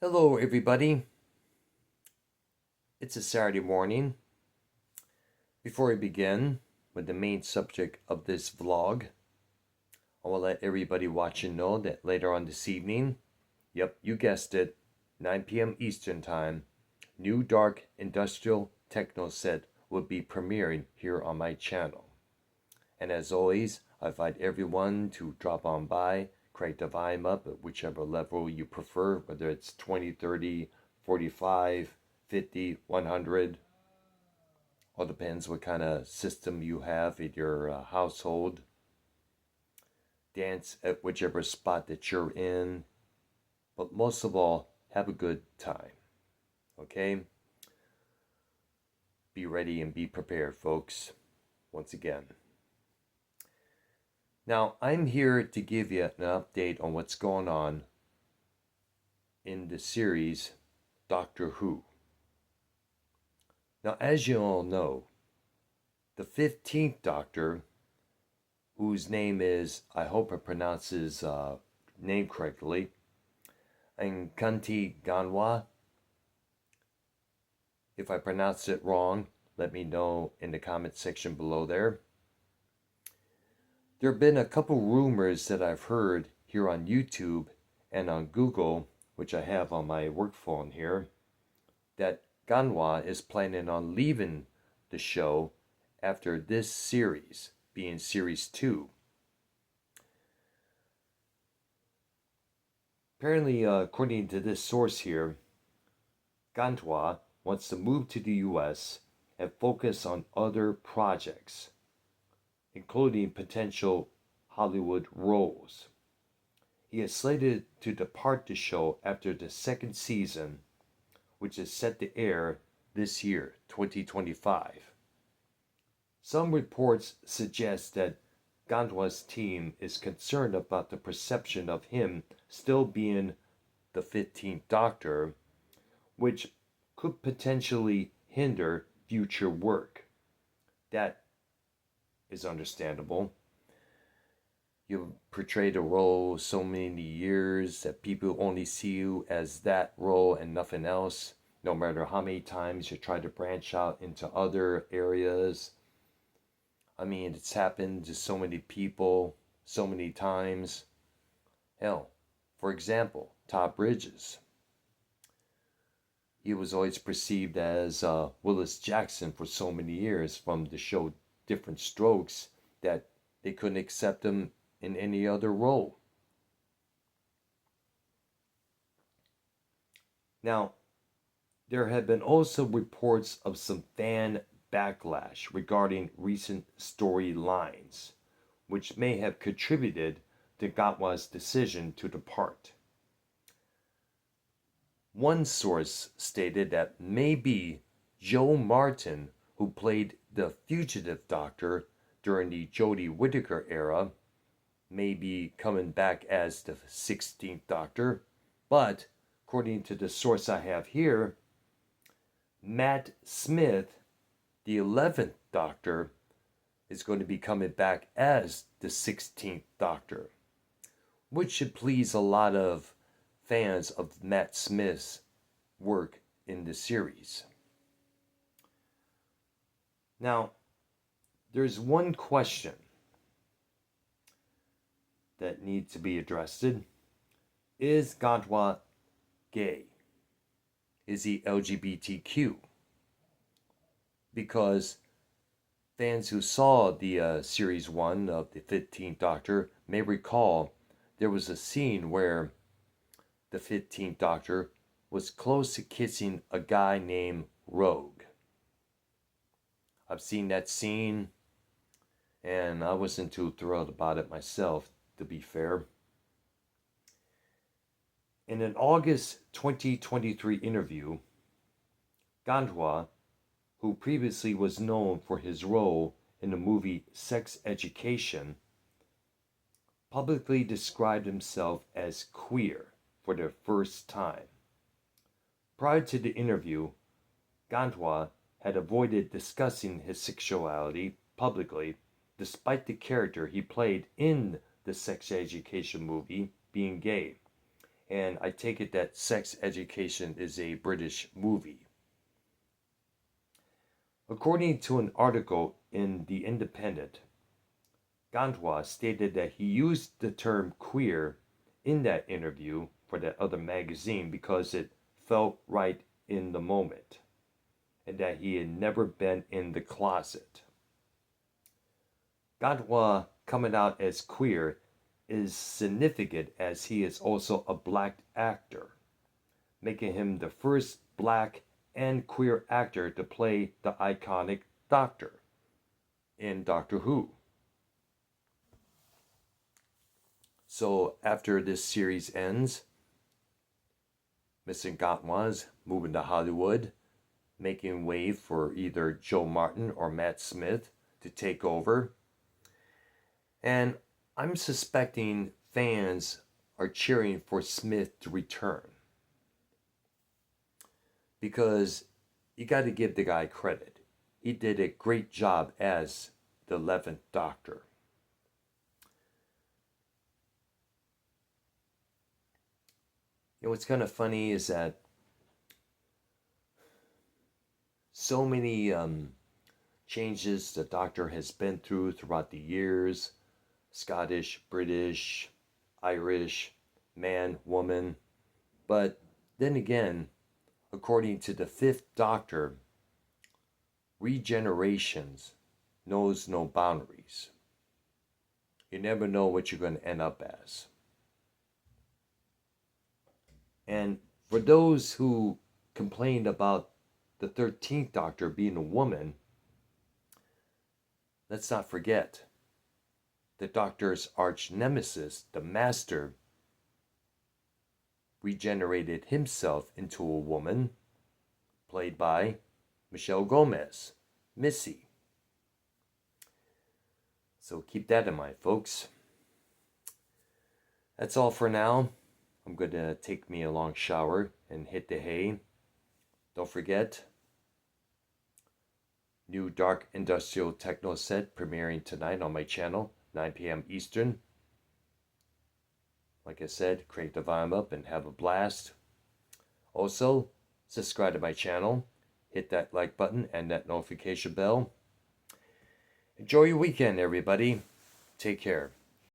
Hello, everybody. It's a Saturday morning. Before we begin with the main subject of this vlog, I will let everybody watching know that later on this evening, yep, you guessed it, 9 p.m. Eastern Time, new dark industrial techno set will be premiering here on my channel. And as always, I invite everyone to drop on by, crank the volume up at whichever level you prefer, whether it's 20, 30, 45, 50, 100. All depends what kind of system you have in your household. Dance at whichever spot that you're in. But most of all, have a good time. Okay? Be ready and be prepared, folks. Once again. Now, I'm here to give you an update on what's going on in the series Doctor Who. Now, as you all know, the 15th Doctor, whose name is, I hope I pronounce his name correctly, Nkanti Ganwa. If I pronounce it wrong, let me know in the comment section below there. There have been a couple rumors that I've heard here on YouTube and on Google, which I have on my work phone here, that Ganwa is planning on leaving the show after this series, being series 2. Apparently, according to this source here, Ganwa wants to move to the US and focus on other projects, including potential Hollywood roles. He is slated to depart the show after the second season, which is set to air this year, 2025. Some reports suggest that Ganwa's team is concerned about the perception of him still being the 15th Doctor, which could potentially hinder future work. That is understandable. You've portrayed a role so many years that people only see you as that role and nothing else, no matter how many times you try to branch out into other areas. I mean, it's happened to so many people, so many times. Hell, for example, Todd Bridges. He was always perceived as Willis Jackson for so many years from the show Different Strokes that they couldn't accept him in any other role. Now, there have been also reports of some fan backlash regarding recent storylines, which may have contributed to Ganwa's decision to depart. One source stated that maybe Joe Martin, who played the fugitive Doctor during the Jodie Whittaker era, may be coming back as the 16th Doctor, but according to the source I have here, Matt Smith, the 11th Doctor, is going to be coming back as the 16th Doctor, which should please a lot of fans of Matt Smith's work in the series. Now, there's one question that needs to be addressed. Is Ganwa gay? Is he LGBTQ? Because fans who saw the series 1 of the 15th Doctor may recall there was a scene where the 15th Doctor was close to kissing a guy named Rogue. I've seen that scene, and I wasn't too thrilled about it myself, to be fair. In an August 2023 interview, Ganwa, who previously was known for his role in the movie Sex Education, publicly described himself as queer for the first time. Prior to the interview, Ganwa had avoided discussing his sexuality publicly, despite the character he played in the Sex Education movie being gay, And I take it that Sex Education is a British movie. According to an article in The Independent, Gandwa stated that he used the term queer in that interview for that other magazine because it felt right in the moment, and that he had never been in the closet. Gandwa coming out as queer is significant as he is also a black actor, making him the first black and queer actor to play the iconic Doctor in Doctor Who. So after this series ends, Mr. Gantwa's moving to Hollywood, making way for either Joe Martin or Matt Smith to take over. And I'm suspecting fans are cheering for Smith to return, because you got to give the guy credit. He did a great job as the 11th Doctor. You know, what's kind of funny is that so many changes the Doctor has been through throughout the years: Scottish, British, Irish, man, woman. But then again, according to the 5th Doctor, regenerations knows no boundaries. You never know what you're going to end up as. And for those who complained about the 13th Doctor being a woman, let's not forget the Doctor's arch nemesis, the Master, regenerated himself into a woman, played by Michelle Gomez, Missy. So keep that in mind, folks. That's all for now. I'm going to take me a long shower and hit the hay. Don't forget, new Dark Industrial Techno set premiering tonight on my channel, 9 p.m. Eastern. Like I said, crank the volume up and have a blast. Also, subscribe to my channel, hit that like button and that notification bell. Enjoy your weekend, everybody. Take care.